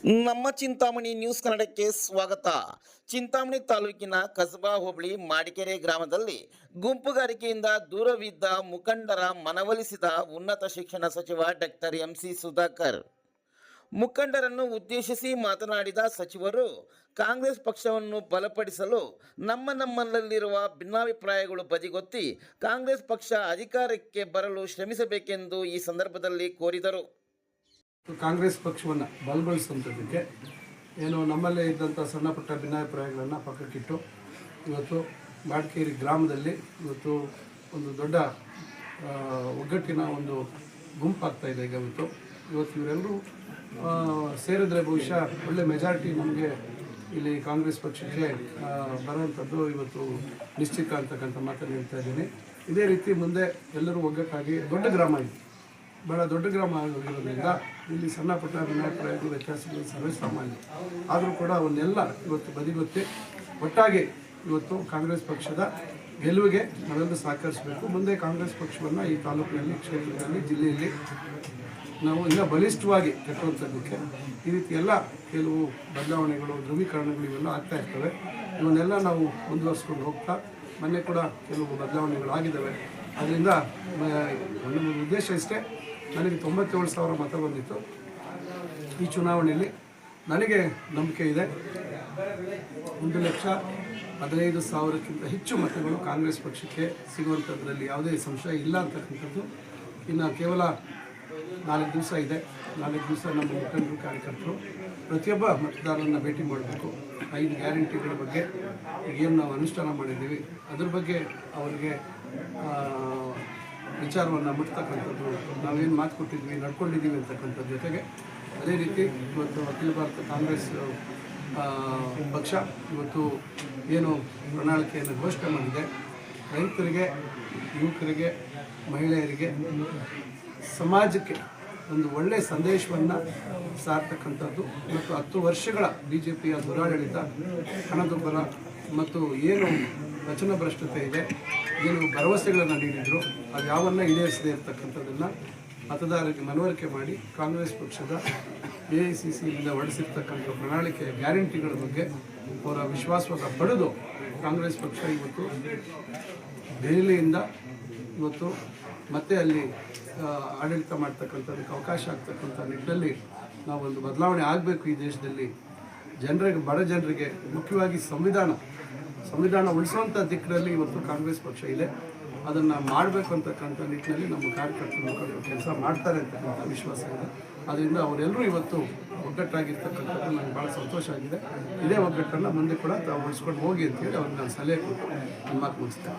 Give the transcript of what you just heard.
ನಮ್ಮ ಚಿಂತಾಮಣಿ ನ್ಯೂಸ್ ಕನ್ನಡಕ್ಕೆ ಸ್ವಾಗತ. ಚಿಂತಾಮಣಿ ತಾಲೂಕಿನ ಕಸಬಾ ಹೋಬಳಿ ಮಾಡಿಕೆರೆ ಗ್ರಾಮದಲ್ಲಿ ಗುಂಪುಗಾರಿಕೆಯಿಂದ ದೂರವಿದ್ದ ಮುಖಂಡರ ಮನವೊಲಿಸಿದ ಉನ್ನತ ಶಿಕ್ಷಣ ಸಚಿವ ಡಾಕ್ಟರ್ ಎಂಸಿ ಸುಧಾಕರ್. ಮುಖಂಡರನ್ನು ಉದ್ದೇಶಿಸಿ ಮಾತನಾಡಿದ ಸಚಿವರು, ಕಾಂಗ್ರೆಸ್ ಪಕ್ಷವನ್ನು ಬಲಪಡಿಸಲು ನಮ್ಮಲ್ಲಿರುವ ಭಿನ್ನಾಭಿಪ್ರಾಯಗಳು ಬದಿಗೊತ್ತಿ ಕಾಂಗ್ರೆಸ್ ಪಕ್ಷ ಅಧಿಕಾರಕ್ಕೆ ಬರಲು ಶ್ರಮಿಸಬೇಕೆಂದು ಈ ಸಂದರ್ಭದಲ್ಲಿ ಕೋರಿದರು. ಕಾಂಗ್ರೆಸ್ ಪಕ್ಷವನ್ನು ಬಲಗೊಳಿಸುವಂಥದ್ದಕ್ಕೆ ಏನು ನಮ್ಮಲ್ಲೇ ಇದ್ದಂಥ ಸಣ್ಣ ಪುಟ್ಟ ಭಿನ್ನಾಭಿಪ್ರಾಯಗಳನ್ನು ಪಕ್ಕಕ್ಕಿಟ್ಟು ಇವತ್ತು ಮಾಡಿಕೇರಿ ಗ್ರಾಮದಲ್ಲಿ ಇವತ್ತು ಒಂದು ದೊಡ್ಡ ಒಗ್ಗಟ್ಟಿನ ಒಂದು ಗುಂಪಾಗ್ತಾ ಇದೆ. ಇವತ್ತು ಇವರೆಲ್ಲರೂ ಸೇರಿದ್ರೆ ಬಹುಶಃ ಒಳ್ಳೆ ಮೆಜಾರಿಟಿ ನಮಗೆ ಇಲ್ಲಿ ಕಾಂಗ್ರೆಸ್ ಪಕ್ಷಕ್ಕೆ ಬರುವಂಥದ್ದು ಇವತ್ತು ನಿಶ್ಚಿತ ಅಂತಕ್ಕಂಥ ಮಾತನ್ನು ಹೇಳ್ತಾ ಇದ್ದೀನಿ. ಇದೇ ರೀತಿ ಮುಂದೆ ಎಲ್ಲರೂ ಒಗ್ಗಟ್ಟಾಗಿ ದೊಡ್ಡ ಗ್ರಾಮ ಇದೆ, ಭಾಳ ದೊಡ್ಡ ಗ್ರಾಮ ಆಗಿರೋದ್ರಿಂದ ಇಲ್ಲಿ ಸಣ್ಣ ಪುಟ್ಟ ಭಿನ್ನಾಭಿಪ್ರಾಯಗಳು ವ್ಯತ್ಯಾಸಗಳು ಸರ್ವೇಸಾಮಾನ್ಯ. ಆದರೂ ಕೂಡ ಅವನ್ನೆಲ್ಲ ಇವತ್ತು ಬದಿಗೊತ್ತಿ ಒಟ್ಟಾಗಿ ಇವತ್ತು ಕಾಂಗ್ರೆಸ್ ಪಕ್ಷದ ಗೆಲುವಿಗೆ ನಾವೆಲ್ಲರೂ ಸಹಕರಿಸಬೇಕು. ಮುಂದೆ ಕಾಂಗ್ರೆಸ್ ಪಕ್ಷವನ್ನು ಈ ತಾಲೂಕಿನಲ್ಲಿ, ಕ್ಷೇತ್ರದಲ್ಲಿ, ಜಿಲ್ಲೆಯಲ್ಲಿ ನಾವು ಇನ್ನೂ ಬಲಿಷ್ಠವಾಗಿ ಕಟ್ಟುವಂಥದ್ದಕ್ಕೆ ಈ ರೀತಿ ಎಲ್ಲ ಕೆಲವು ಬದಲಾವಣೆಗಳು, ಧ್ರುವೀಕರಣಗಳು ಇವೆಲ್ಲ ಆಗ್ತಾ ಇರ್ತವೆ. ಇವನ್ನೆಲ್ಲ ನಾವು ಮುಂದುವರಿಸ್ಕೊಂಡು ಹೋಗ್ತಾ ಮೊನ್ನೆ ಕೂಡ ಕೆಲವು ಬದಲಾವಣೆಗಳು ಆಗಿದ್ದಾವೆ. ಅದರಿಂದ ನಮ್ಮ ಉದ್ದೇಶ ಇಷ್ಟೇ, ನನಗೆ 97,000 ಮತ ಬಂದಿತ್ತು ಈ ಚುನಾವಣೆಯಲ್ಲಿ. ನನಗೆ ನಂಬಿಕೆ ಇದೆ 1,15,000ಕ್ಕಿಂತ ಹೆಚ್ಚು ಮತಗಳು ಕಾಂಗ್ರೆಸ್ ಪಕ್ಷಕ್ಕೆ ಸಿಗುವಂಥದ್ರಲ್ಲಿ ಯಾವುದೇ ಸಂಶಯ ಇಲ್ಲ ಅಂತಕ್ಕಂಥದ್ದು. ಇನ್ನು ಕೇವಲ 4 ದಿವಸ ಇದೆ. 4 ದಿವಸ ನಮ್ಮ ಮುಖಂಡರು, ಕಾರ್ಯಕರ್ತರು ಪ್ರತಿಯೊಬ್ಬ ಮತದಾರರನ್ನು ಭೇಟಿ ಮಾಡಬೇಕು. 5 ಗ್ಯಾರಂಟಿಗಳ ಬಗ್ಗೆ ಏನು ನಾವು ಅನುಷ್ಠಾನ ಮಾಡಿದ್ದೀವಿ ಅದ್ರ ಬಗ್ಗೆ ಅವರಿಗೆ ವಿಚಾರವನ್ನು ಮುಟ್ತಕ್ಕಂಥದ್ದು, ನಾವೇನು ಮಾತು ಕೊಟ್ಟಿದ್ವಿ, ನಡ್ಕೊಂಡಿದ್ದೀವಿ ಅಂತಕ್ಕಂಥದ್ದು. ಜೊತೆಗೆ ಅದೇ ರೀತಿ ಇವತ್ತು ಅಖಿಲ ಭಾರತ ಕಾಂಗ್ರೆಸ್ ಪಕ್ಷ ಇವತ್ತು ಏನು ಪ್ರಣಾಳಿಕೆಯನ್ನು ಘೋಷಣೆ ಮಾಡಿದೆ, ರೈತರಿಗೆ, ಯುವಕರಿಗೆ, ಮಹಿಳೆಯರಿಗೆ, ಸಮಾಜಕ್ಕೆ ಒಂದು ಒಳ್ಳೆಯ ಸಂದೇಶವನ್ನು ಸಾರ್ತಕ್ಕಂಥದ್ದು. ಮತ್ತು 10 ವರ್ಷಗಳ BJPಯ ದುರಾಡಳಿತ, ಹಣದುಬ್ಬರ ಮತ್ತು ಏನು ವಚನ ಭ್ರಷ್ಟತೆ ಇದೆ, ಏನು ಭರವಸೆಗಳನ್ನು ನೀಡಿದ್ರು ಅದು ಯಾವನ್ನ ಈಡೇರಿಸದೇ ಇರತಕ್ಕಂಥದ್ದನ್ನು ಮತದಾರರಿಗೆ ಮನವರಿಕೆ ಮಾಡಿ ಕಾಂಗ್ರೆಸ್ ಪಕ್ಷದ AICCಯಿಂದ ಹೊರಡಿಸಿರ್ತಕ್ಕಂಥ ಪ್ರಣಾಳಿಕೆಯ ಗ್ಯಾರಂಟಿಗಳ ಬಗ್ಗೆ ಅವರ ವಿಶ್ವಾಸವನ್ನು ಪಡೆದು ಕಾಂಗ್ರೆಸ್ ಪಕ್ಷ ಇವತ್ತು ದೆಹಲಿಯಿಂದ ಇವತ್ತು ಮತ್ತೆ ಅಲ್ಲಿ ಆಡಳಿತ ಮಾಡ್ತಕ್ಕಂಥದ್ದಕ್ಕೆ ಅವಕಾಶ ಆಗ್ತಕ್ಕಂಥ ನಿಟ್ಟಿನಲ್ಲಿ ನಾವೊಂದು ಬದಲಾವಣೆ ಆಗಬೇಕು ಈ ದೇಶದಲ್ಲಿ. ಜನರಿಗೆ, ಬಡ ಜನರಿಗೆ, ಮುಖ್ಯವಾಗಿ ಸಂವಿಧಾನ ಉಳಿಸುವಂಥ ದಿಕ್ಕಿನಲ್ಲಿ ಇವತ್ತು ಕಾಂಗ್ರೆಸ್ ಪಕ್ಷ ಇದೆ. ಅದನ್ನು ಮಾಡಬೇಕು ಅಂತಕ್ಕಂಥ ನಿಟ್ಟಿನಲ್ಲಿ ನಮ್ಮ ಕಾರ್ಯಕರ್ತರು ಕೆಲಸ ಮಾಡ್ತಾರೆ ಅಂತಕ್ಕಂಥ ವಿಶ್ವಾಸ ಇದೆ. ಅದರಿಂದ ಅವರೆಲ್ಲರೂ ಇವತ್ತು ಒಗ್ಗಟ್ಟಾಗಿರ್ತಕ್ಕಂಥದ್ದು ನನಗೆ ಭಾಳ ಸಂತೋಷ ಆಗಿದೆ. ಇದೇ ಒಗ್ಗಟ್ಟನ್ನು ಮುಂದೆ ಕೂಡ ತಾವು ಉಳಿಸ್ಕೊಂಡು ಹೋಗಿ ಅಂತೇಳಿ ಅವ್ರಿಗೆ ನಾನು ಸಲಹೆ ಕೊಟ್ಟು ನನ್ನ ಮಾತು ಮುಗಿಸ್ತೇನೆ.